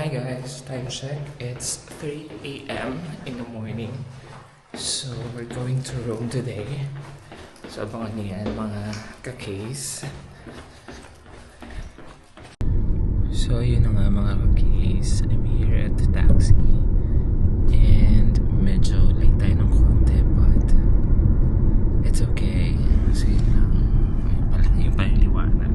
Hi guys, time check. It's 3 a.m. in the morning. So we're going to Rome today. So abangan niyo yan mga ka-case. So yun na nga mga ka-case. I'm here at the taxi. And medyo late tayo ng konti but it's okay. Kasi yun lang. Yung pala yung liwanag.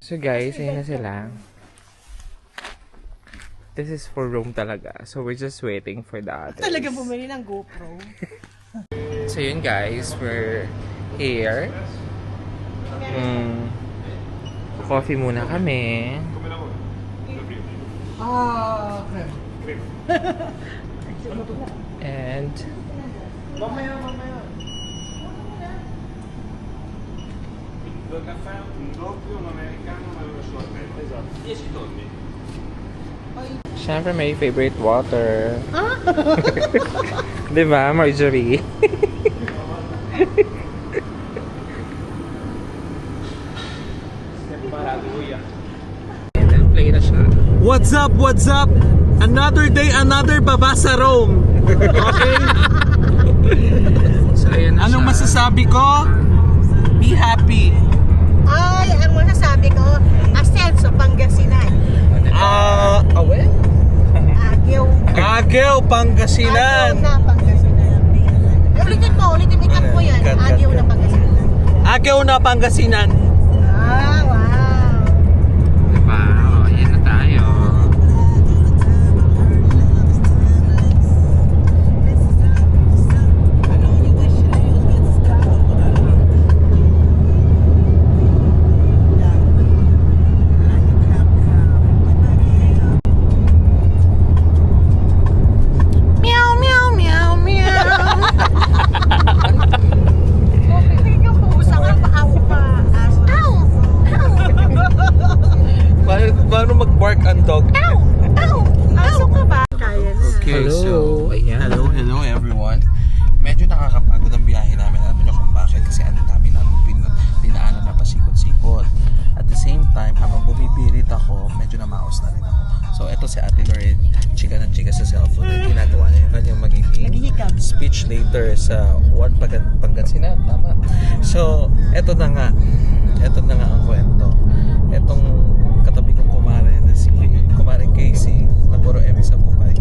So guys, ayun na sila. This is for Rome talaga. So we're just waiting for the others. Talaga bumili ng GoPro. So yun guys, we're here. Coffee muna kami. Creme. And Mamaya. Due caffè, un doppio, un americano, ma una sorbet. Esatto. 10 tonni. syempre may favorite water. Diba, Marjorie? And then play na siya. What's up? What's up? Another day, another baba sa Rome. Okay? So ayun na Anong siya. masasabi ko? Be happy. Ay, ang masasabi ko, Ascenso, Pangasinan. Awe? Agyo. Ageo, Pangasinan. Agyo na Pangasinan. Ulitin ikap mo yan. Cut. Agyo na Pangasinan. Ageo na Pangasinan. Ah, wow. Diba? O, ayan na tayo. Paano mag-bark ang dog? Aso ka ba? Kaya na. Okay, Hello. Ayan. Hello everyone. Medyo nakakapagod ang biyahe namin. Alam niyo kung bakit? Kasi ano namin ang dinaanan na pasikot-sikot. At the same time, habang bumibirit ako, medyo namaos na rin ako. So, eto si Ate Lorraine, chika ng chika sa cellphone. Ginagawa niya yung kanyang magiging speech later sa One Pangasinan. Tama. So, eto na nga ang kwento. Etong katabi kong kumare na si Kumaring Casey, nagpuro Eme sa Bupay.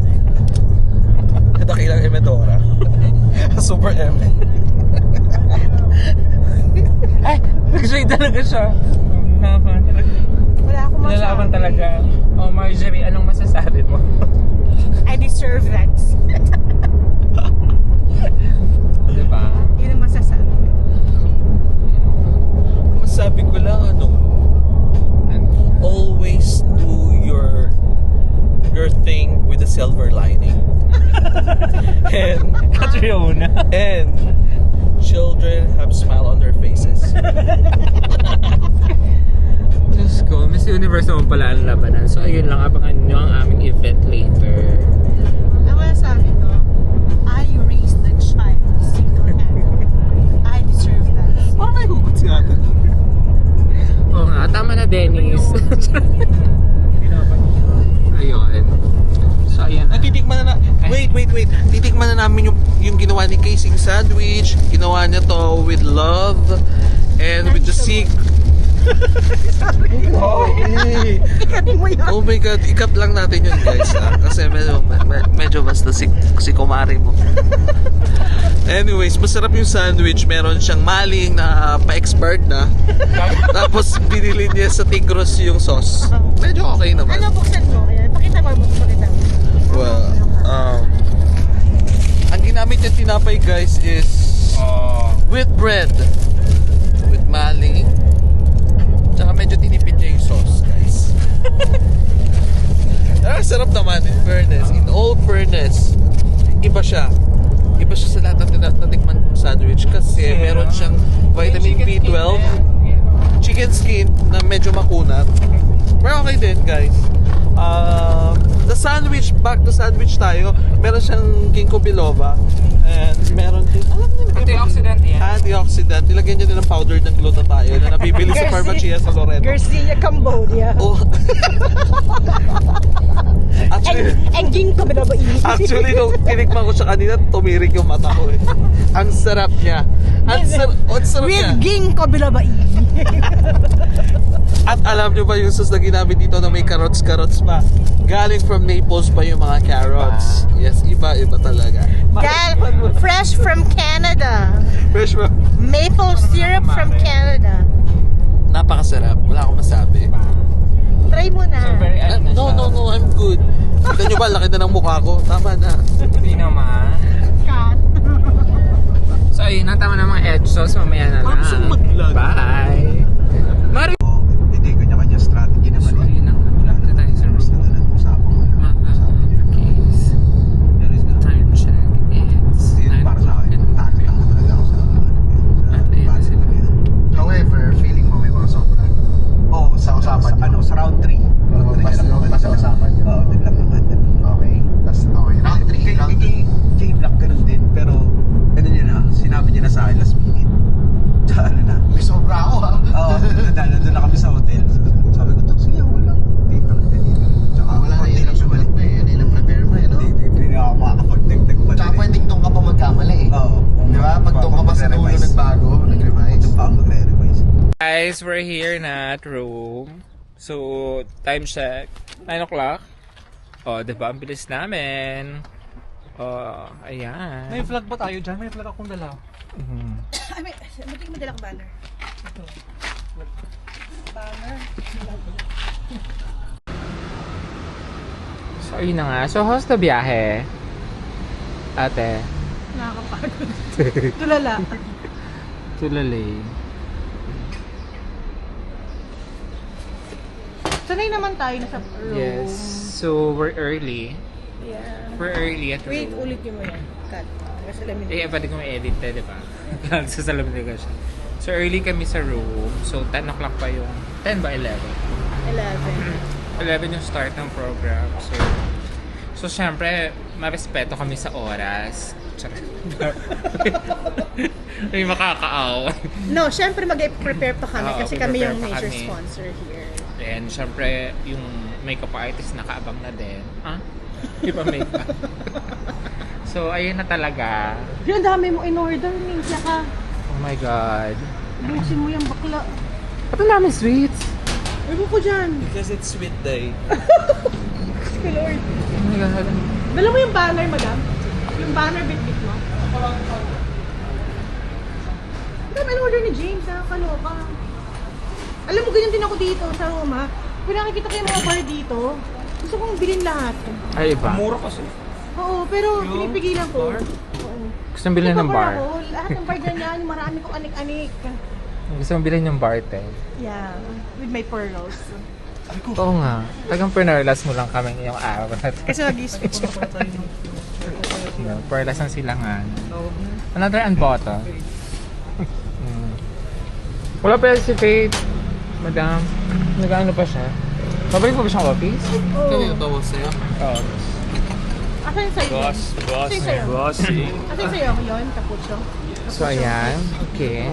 Ito kilang Emedora. Super Eme. Ay! Nag-shade talaga siya. Haba talaga. Wala akong masabi. Nalalaman talaga. Oh, Marjorie, anong masasabi mo? I deserve that. Diba? Yun ang masasabi. Masabi ko lang always do your thing with a silver lining. Catriona. And children have smile on their faces. Diyos ko, Miss Universe naman pala ang labanan. So ayun lang, abangan nyo ang aming event later. Ang masasabi ko, I raised the child single-handedly. I deserve that. Parang may hugot si ate. Oo nga, tama na Dennis. Ayun. So ayan na. Titikman na wait. Titikman na namin yung ginawa ni Casing sandwich. Ginawa niya to with love and with the sick. Oh my god, ikat lang natin yun guys kasi medyo basta si kumari mo. Anyways, masarap yung sandwich. Meron siyang maling na pa-expert na. Tapos binili niya sa Tigros yung sauce. Medyo okay naman. Ano, buksan mo? Ayan, pakita mo, buksan kita. Well, ang ginamit niya tinapay guys is with bread, with maling, tsaka medyo tinipid niya yung sauce guys. Sarap naman in fairness. In all fairness, iba siya sa lahat ng natikman kong sandwich kasi meron siyang vitamin B12, chicken skin na medyo makunat. Pero okay din guys. The sandwich, back to sandwich tayo. Meron siyang ginkgo biloba. And meron din, alam niyo, Antioxidant yan. antioxidant. Nilagyan niya din ng powder ng glutathione na nabibili sa Pharmacia sa Loreto. Garcia, Cambodia. Oh. Actually, And ginkgo biloba. actually, nung tinikman ko siya kanina, tumirik yung mata ko eh. Ang sarap niya. Ang sarap niya. With ginkgo biloba. At alam niyo ba yung sauce na ginamit dito na may carrots pa? Galing from Naples pa yung mga carrots. Yes, iba talaga. Fresh from Canada. Fresh ba? Maple syrup from Canada. Napakasarap. Wala akong masabi. Try mo na. So very ano na No, siya. no, I'm good. Kita niyo ba, laki na ng mukha ko. Tama na. Hindi naman. Cut. So ayun, natama na mga edge sauce. Mamaya na lang. Bye! Mari! Hindi, kanya-kanya strategy naman So eh. ayun na nga. Malapit na tayo sa Basta na lang usapan mo na. case. There is no, Time check. It's yun 9 para sa o'clock akin. in the Takot morning. ako talaga ako sa At ayun na sila. However, feeling mo may mga sobra. Oo, sa usapan ano, sa round 3. Basta sa usapan yun. Oo, din lang naman. Okay. Tapos, okay. Round 3. Round 3. Kay Black ganun din, pero ano niya na, sinabi niya na sa akin last minute. Tsaka ano na. May sobra ako ha. Oo, nandun na kami sa hotel. Sabi ko, sige, wala. Dito. Tsaka Wala na yun ang sumalit mo eh. Ano yung prepare mo eh, no? Hindi na ako makakapag-dagdag pa. Tsaka pwedeng doon ka pa magkamali eh. Oo. Di ba? Pag doon ka pa sa dulo nagbago, nag-revise. Ito pa ang magre-revise. Guys, we're here na at room. So, time check. 9 o'clock. Oh, diba? Ang bilis namin. Oh, ayan. May vlog ba tayo dyan? May vlog akong dala. Ay, buti mo dalang banner. Banner. So, ayun na nga. So, how's the biyahe? Ate? Nakakapagod. Tulala. Tulalay. Sanay naman tayo na sa room. Yes. So, we're early. Yeah. We're early at Wait, room. ulitin mo yan. Cut. Kasalamin. Eh, pwede ko may edit eh, di ba? Sasalamin ko siya. So, early kami sa room. So, 10 o'clock pa yung... 10 ba? 11? 11. 11 yung start ng program. So syempre, marespeto kami sa oras. Charot. May makakaaw. No, syempre mag-prepare pa kami Oo, kasi kami yung prepare pa major kami. sponsor here. And syempre, yung makeup artist nakaabang na din. Ha? Di ba makeup? So, ayun na talaga. Yung dami mo in-order, Ninja ka. Oh my God. Busin mo yung bakla. Ba't ang dami sweets? Ewan ko dyan. Because it's sweet day. Sige, Lord. Oh my God. Dala mo yung banner, madam. Yung banner bit-bit mo. Madam, in-order ni James, nakakaloka. Alam mo, ganyan din ako dito sa Roma. Kung nakikita ko yung mga bar dito, gusto kong bilhin lahat. Ay, iba. Mura kasi. Oo, pero pinipigilan ko. Oo. Gusto mong bilhin ng Nagpabar bar? ako. Lahat ng bar ganyan, yung marami kong anik-anik. Gusto mong bilhin yung bar, te? Yeah, with my pearls. Oo nga. Tagang pernerlas mo lang kami ngayong araw na to. Kasi mag-isip ko. Perlas ang silangan. Another unbought. Wala pa si Faith. Madam, nag-ano pa siya? Babalik mo ba siyang office? Kaya yung tawag sa'yo? Oo. Asan yung sa'yo? Boss, Asan yung sa'yo? bossing. Asan yung sa'yo? Yun, kapucho. So, ayan. Okay.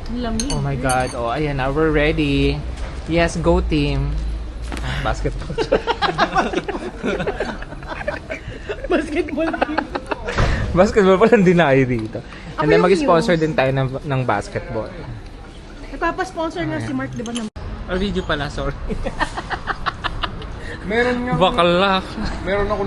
Ang lamig. Oh my God. Oh, ayan na. We're ready. Yes, go team. Basketball. Basketball team. Basketball pala din na dito. And then yung mag-sponsor news. din tayo ng basketball. Nagpapasponsor na si Mark, di ba naman? Or video pala, sorry. Meron nga. Bakalak. Meron ako